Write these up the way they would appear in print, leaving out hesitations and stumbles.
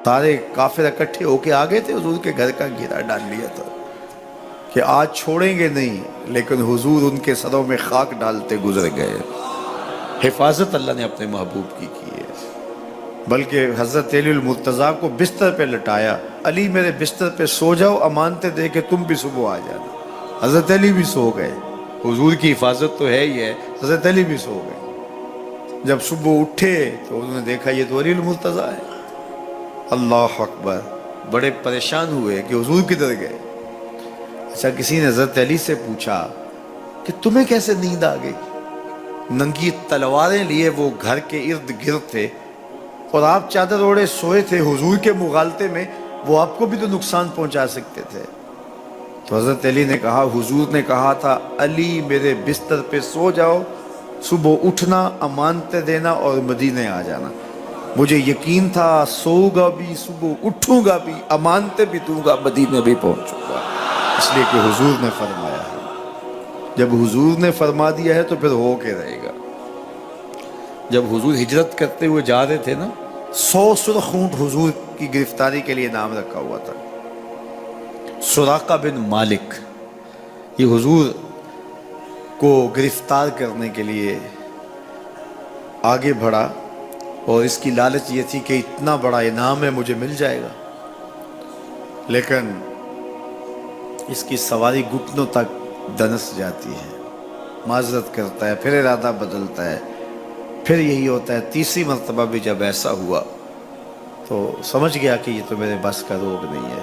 سارے کافر اکٹھے ہو کے آ گئے تھے، حضور کے گھر کا گھیرا ڈال لیا تھا کہ آج چھوڑیں گے نہیں، لیکن حضور ان کے سروں میں خاک ڈالتے گزر گئے۔ حفاظت اللہ نے اپنے محبوب کی ہے۔ بلکہ حضرت علی المرتضیٰ کو بستر پہ لٹایا، علی میرے بستر پہ سو جاؤ، امانتیں دے کے تم بھی صبح آ جانا۔ حضرت علی بھی سو گئے، حضور کی حفاظت تو ہے ہی ہے، حضرت علی بھی سو گئے۔ جب صبح اٹھے تو انہوں نے دیکھا یہ تو علی المرتضیٰ ہے۔ اللہ اکبر، بڑے پریشان ہوئے کہ حضور کدھر گئے۔ اچھا، کسی نے حضرت علی سے پوچھا کہ تمہیں کیسے نیند آ گئی؟ ننگی تلواریں لیے وہ گھر کے ارد گرد تھے اور آپ چادر اوڑے سوئے تھے حضور کے مغالطے میں، وہ آپ کو بھی تو نقصان پہنچا سکتے تھے۔ تو حضرت علی نے کہا، حضور نے کہا تھا علی میرے بستر پہ سو جاؤ، صبح اٹھنا، امانتیں دینا اور مدینے آ جانا۔ مجھے یقین تھا سوؤں گا بھی، صبح اٹھوں گا بھی، امانتیں بھی دوں گا، مدینے بھی پہنچوں گا، اس لیے کہ حضور نے فرمایا ہے۔ جب حضور نے فرما دیا ہے تو پھر ہو کے رہے گا۔ جب حضور ہجرت کرتے ہوئے جا رہے تھے نا، 100 سرخ اونٹ حضور کی گرفتاری کے لیے نام رکھا ہوا تھا۔ سراقہ بن مالک یہ حضور کو گرفتار کرنے کے لیے آگے بڑھا اور اس کی لالچ یہ تھی کہ اتنا بڑا انعام ہے، مجھے مل جائے گا، لیکن اس کی سواری گھٹنوں تک دنس جاتی ہے، معذرت کرتا ہے، پھر ارادہ بدلتا ہے، پھر یہی ہوتا ہے۔ تیسری مرتبہ بھی جب ایسا ہوا تو سمجھ گیا کہ یہ تو میرے بس کا روگ نہیں ہے۔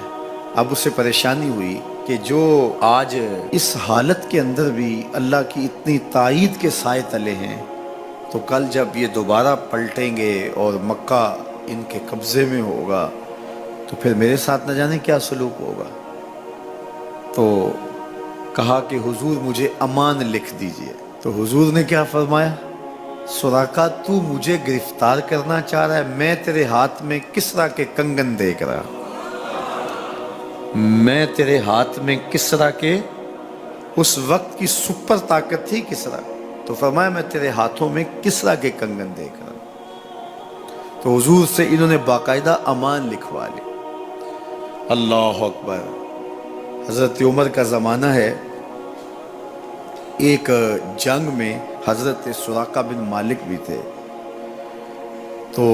اب اسے پریشانی ہوئی کہ جو آج اس حالت کے اندر بھی اللہ کی اتنی تائید کے سائے تلے ہیں، تو کل جب یہ دوبارہ پلٹیں گے اور مکہ ان کے قبضے میں ہوگا تو پھر میرے ساتھ نہ جانے کیا سلوک ہوگا۔ تو کہا کہ حضور مجھے امان لکھ دیجئے۔ تو حضور نے کیا فرمایا، سراقہ تو مجھے گرفتار کرنا چاہ رہا ہے، میں تیرے ہاتھ میں کسریٰ کے کنگن دیکھ رہا، میں تیرے ہاتھ میں کسریٰ کے، اس وقت کی سپر طاقت تھی کسریٰ، تو فرمایا میں تیرے ہاتھوں میں کسریٰ کے کنگن دیکھ رہا۔ تو حضور سے انہوں نے باقاعدہ امان لکھوا لی۔ اللہ اکبر۔ حضرت عمر کا زمانہ ہے، ایک جنگ میں حضرت سراقہ بن مالک بھی تھے، تو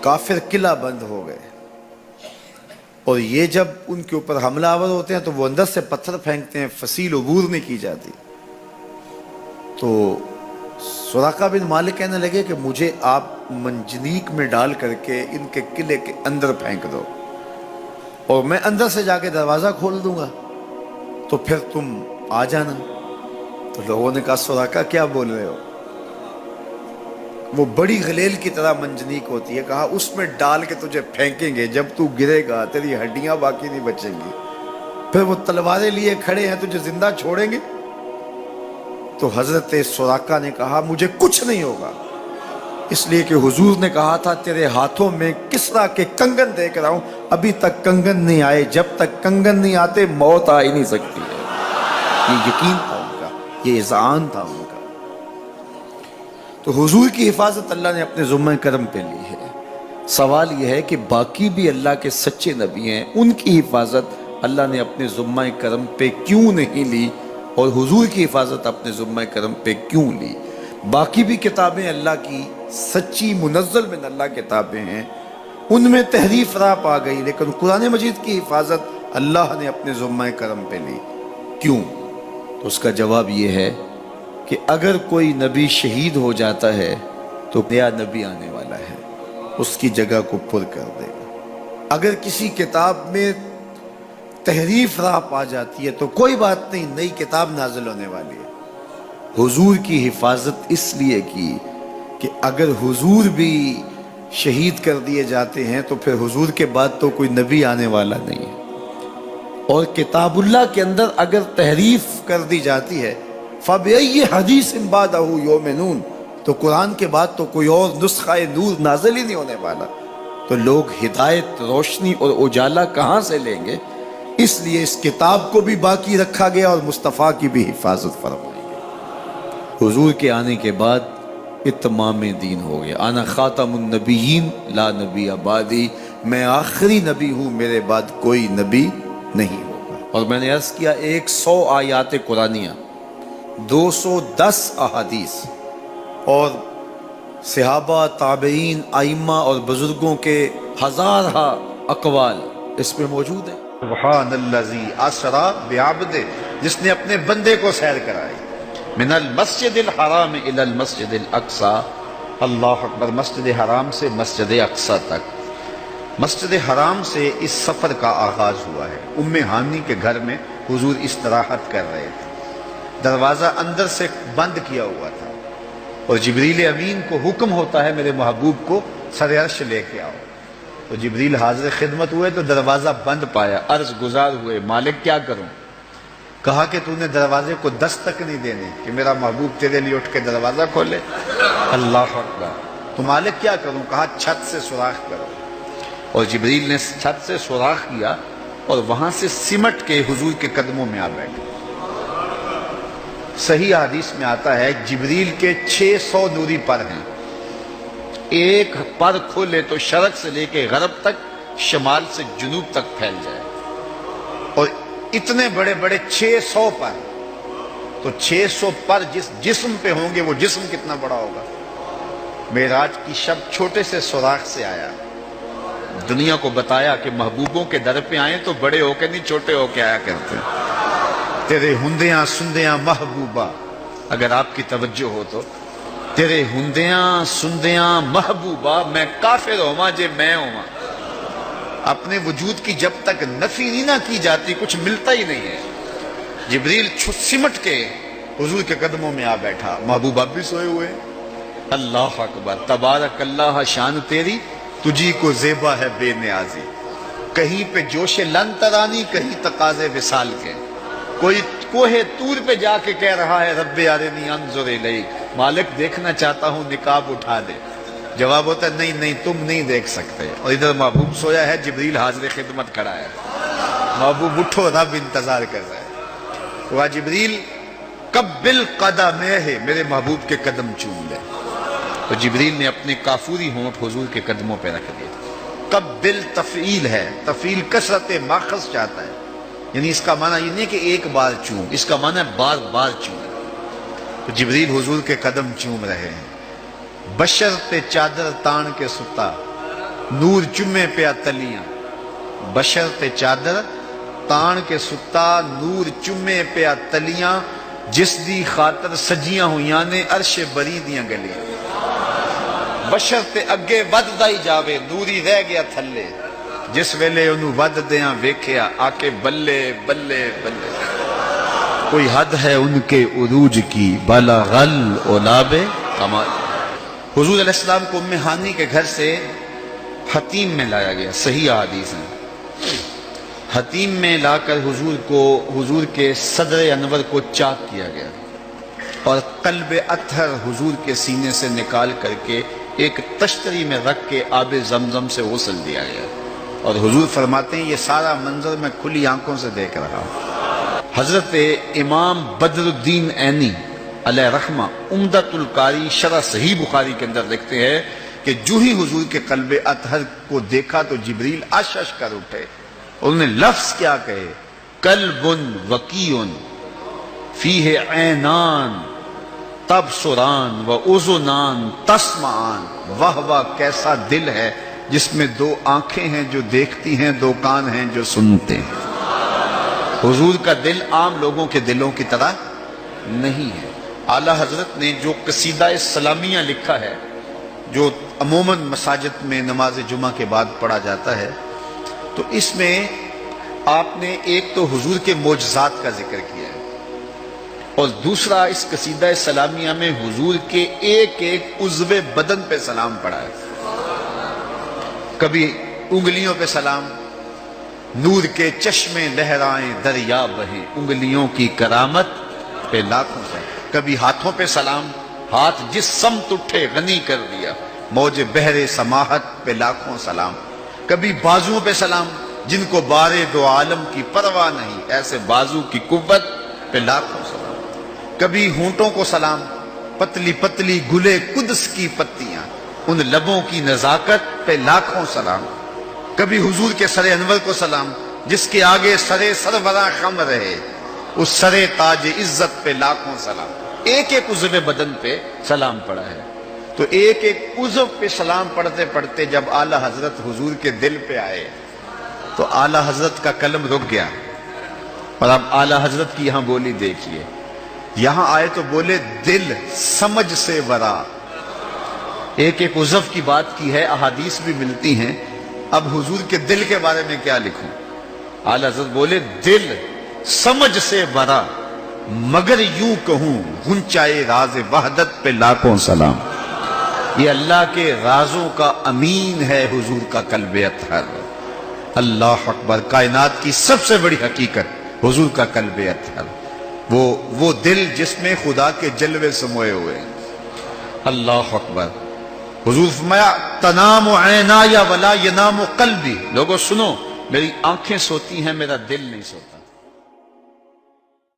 کافر قلعہ بند ہو گئے، اور یہ جب ان کے اوپر حملہ آور ہوتے ہیں تو وہ اندر سے پتھر پھینکتے ہیں، فصیل عبور نہیں کی جاتی۔ تو سراقہ بن مالک کہنے لگے کہ مجھے آپ منجنیق میں ڈال کر کے ان کے قلعے کے اندر پھینک دو اور میں اندر سے جا کے دروازہ کھول دوں گا، تو پھر تم آ جانا۔ تو لوگوں نے کہا سراقہ کیا بول رہے ہو؟ وہ بڑی غلیل کی طرح منجنیق ہوتی ہے، کہا اس میں ڈال کے تجھے پھینکیں گے، جب تو گرے گا تیری ہڈیاں باقی نہیں بچیں گی، پھر وہ تلواریں لیے کھڑے ہیں تجھے زندہ چھوڑیں گے۔ تو حضرت سراقہ نے کہا مجھے کچھ نہیں ہوگا، اس لیے کہ حضور نے کہا تھا تیرے ہاتھوں میں کسریٰ کے کنگن دیکھ رہا ہوں، ابھی تک کنگن نہیں آئے، جب تک کنگن نہیں آتے موت آ ہی نہیں سکتی ہے۔ یہ یقین تھا ان کا، یہ اذعان تھا ان کا۔ تو حضور کی حفاظت اللہ نے اپنے ذمہ کرم پہ لی ہے۔ سوال یہ ہے کہ باقی بھی اللہ کے سچے نبی ہیں، ان کی حفاظت اللہ نے اپنے ذمہ کرم پہ کیوں نہیں لی، اور حضور کی حفاظت اپنے ذمہ کرم پہ کیوں لی؟ باقی بھی کتابیں اللہ کی سچی منزل من اللہ کتابیں ہیں، ان میں تحریف راپ آ گئی، لیکن قرآن مجید کی حفاظت اللہ نے اپنے ذمہ کرم پہ لی۔ کیوں؟ تو اس کا جواب یہ ہے کہ اگر کوئی نبی شہید ہو جاتا ہے تو نیا نبی آنے والا ہے، اس کی جگہ کو پر کر دے گا۔ اگر کسی کتاب میں تحریف راپ آ جاتی ہے تو کوئی بات نہیں، نئی کتاب نازل ہونے والی ہے۔ حضور کی حفاظت اس لیے کی کہ اگر حضور بھی شہید کر دیے جاتے ہیں تو پھر حضور کے بعد تو کوئی نبی آنے والا نہیں ہے، اور کتاب اللہ کے اندر اگر تحریف کر دی جاتی ہے فَبِأَيِّ حَدِيثٍ بَعْدَهُ يُؤْمِنُونَ، تو قرآن کے بعد تو کوئی اور نسخہ نور نازل ہی نہیں ہونے والا، تو لوگ ہدایت، روشنی اور اجالا کہاں سے لیں گے؟ اس لیے اس کتاب کو بھی باقی رکھا گیا اور مصطفیٰ کی بھی حفاظت فرمائی گئی۔ حضور کے آنے کے بعد اتمام دین ہو گیا. انا خاتم النبیین لا نبی بعدی، میں آخری نبی ہوں، میرے بعد کوئی نبی نہیں ہوگا. اور میں نے عرض کیا 100 آیات قرآنیہ، 210 احادیث اور صحابہ، تابعین، ائمہ اور بزرگوں کے ہزارہ اقوال اس میں موجود ہیں. سبحان الذی اسری بعبدہ، جس نے اپنے بندے کو سیر کرائی، من المسجد الحرام الی المسجد الاقصی، اللہ اکبر، مسجد حرام سے مسجد اقصی تک. مسجد حرام سے اس سفر کا آغاز ہوا ہے. ام ہانی کے گھر میں حضور استراحت کر رہے تھے، دروازہ اندر سے بند کیا ہوا تھا، اور جبریل امین کو حکم ہوتا ہے میرے محبوب کو سر عرش لے کے آؤ. تو جبریل حاضر خدمت ہوئے تو دروازہ بند پایا، عرض گزار ہوئے مالک کیا کروں؟ کہا کہ تو نے دروازے کو دستک نہیں دینے کہ میرا محبوب تیرے لیے اٹھ کے دروازہ کھولے. اللہ اکبر. تو مالک کیا کروں؟ کہا چھت سے سوراخ کرو. اور جبریل نے چھت سے سوراخ کیا اور وہاں سے سمٹ کے حضور کے قدموں میں آ بیٹھے. صحیح حدیث میں آتا ہے جبریل کے 600 نوری پر ہیں، ایک پر کھولے تو شرق سے لے کے غرب تک، شمال سے جنوب تک پھیل جائے. اور اتنے بڑے بڑے 600 پر، تو 600 پر جس جسم پہ ہوں گے وہ جسم کتنا بڑا ہوگا. معراج کی شب چھوٹے سے سوراخ سے آیا، دنیا کو بتایا کہ محبوبوں کے در پہ آئیں تو بڑے ہو کے نہیں، چھوٹے ہو کے آیا کرتے ہیں. تیرے ہندیاں سندیاں محبوبہ، اگر آپ کی توجہ ہو تو، تیرے ہندیاں سندیاں محبوبہ، میں کافر ہوا جے میں ہوا. اپنے وجود کی جب تک نفی نہیں نہ کی جاتی کچھ ملتا ہی نہیں ہے. جبریل سمٹ کے حضور کے قدموں میں آ بیٹھا. محبوب اب بھی سوئے ہوئے. اللہ اکبر. تبارک اللہ، شان تیری تجھی کو زیبا ہے بے نیازی. کہیں پہ جوش لن ترانی، کہیں تقاضے وصال کے. کوئی کوہ طور پہ جا کے کہہ رہا ہے رب ارنی انظر الیک، مالک دیکھنا چاہتا ہوں، نقاب اٹھا دے. جواب ہوتا ہے نہیں نہیں تم نہیں دیکھ سکتے. اور ادھر محبوب سویا ہے، جبریل حاضر خدمت کھڑا ہے. محبوب اٹھو، رب انتظار کر رہا ہے. وہ جبریل قبل قدمہ، میرے محبوب کے قدم چوم لے. تو جبریل نے اپنے کافوری ہونٹ حضور کے قدموں پہ رکھ دیے. قبل تفعیل ہے، تفعیل کثرت ماخذ چاہتا ہے، یعنی اس کا معنی یہ نہیں کہ ایک بار چوم، اس کا معنی ہے بار بار چوم. تو جبریل حضور کے قدم چوم رہے ہیں. بشر تے چادر تان کے ستا، نور چمے پیا تلیاں. بشر تے چادر تان کے ستا، نور چمے پیا تلیاں. جس دی خاطر سجیاں ہویاں نے عرش بری دیاں گلیاں. بشر تے اگے وددا ہی جاوے، نوری رہ گیا تھلے. جس ویلے انہوں ود دیاں ویکھیا، آکے بلے بلے بلے. کوئی حد ہے ان کے عروج کی، بلغ العلاب کمال. حضور علیہ السلام کو ام ہانی کے گھر سے حتیم میں لایا گیا. صحیح حدیث ہیں. حتیم میں لا کر حضور کے صدر انور کو چاک کیا گیا، اور قلب اطہر حضور کے سینے سے نکال کر کے ایک تشتری میں رکھ کے آب زمزم سے غسل دیا گیا. اور حضور فرماتے ہیں یہ سارا منظر میں کھلی آنکھوں سے دیکھ رہا ہوں. حضرت امام بدر الدین عینی علیہ رحمہ عمدۃ القاری شرح صحیح بخاری کے اندر لکھتے ہیں کہ جو ہی حضور کے قلب اطہر کو دیکھا تو جبریل اشش کر اٹھے. انہوں نے لفظ کیا کہے، قلب وقیع فیہ عینان تبصران و اذنان تسمعان. واہ واہ، کیسا دل ہے جس میں 2 آنکھیں ہیں جو دیکھتی ہیں، 2 کان ہیں جو سنتے ہیں. حضور کا دل عام لوگوں کے دلوں کی طرح نہیں ہے. اعلیٰ حضرت نے جو قصیدہ سلامیہ لکھا ہے، جو عموماً مساجد میں نماز جمعہ کے بعد پڑھا جاتا ہے، تو اس میں آپ نے ایک تو حضور کے معجزات کا ذکر کیا ہے، اور دوسرا اس قصیدہ سلامیہ میں حضور کے ایک ایک عضو بدن پہ سلام پڑھا ہے. کبھی انگلیوں پہ سلام، نور کے چشمے لہرائیں دریا بہیں، انگلیوں کی کرامت پہ لاکھوں سے. کبھی ہاتھوں پہ سلام، ہاتھ جس سمت اٹھے غنی کر دیا، موج بحر سماحت پہ لاکھوں سلام. کبھی بازوؤں پہ سلام، جن کو بارے 2 عالم کی پرواہ نہیں، ایسے بازو کی قوت پہ لاکھوں سلام. کبھی ہونٹوں کو سلام، پتلی پتلی گلے قدس کی پتیاں، ان لبوں کی نزاکت پہ لاکھوں سلام، کبھی حضور کے سر انور کو سلام جس کے آگے سر سربراہ خم رہے، اس سر تاج عزت پہ لاکھوں سلام۔ ایک ایک عضو بدن پہ سلام پڑا ہے، تو ایک ایک عضو پہ سلام پڑھتے پڑھتے جب اعلی حضرت حضور کے دل پہ آئے تو اعلی حضرت کا قلم رک گیا۔ اور اب اعلی حضرت کی یہاں بولی دیکھیے، یہاں آئے تو بولے دل سمجھ سے ورا، ایک ایک عضو کی بات کی ہے، احادیث بھی ملتی ہیں، اب حضور کے دل کے بارے میں کیا لکھوں؟ اعلی حضرت بولے دل سمجھ سے ورا، مگر یوں کہوں غنچائے راز وحدت پہ لاکھوں سلام۔ یہ اللہ کے رازوں کا امین ہے حضور کا قلب اطہر۔ اللہ اکبر، کائنات کی سب سے بڑی حقیقت حضور کا قلب اطہر، وہ دل جس میں خدا کے جلوے سموئے ہوئے۔ اللہ اکبر۔ حضور فرمایا تنام عینایا ولا ینام قلبی، لوگوں سنو، میری آنکھیں سوتی ہیں، میرا دل نہیں سوتا۔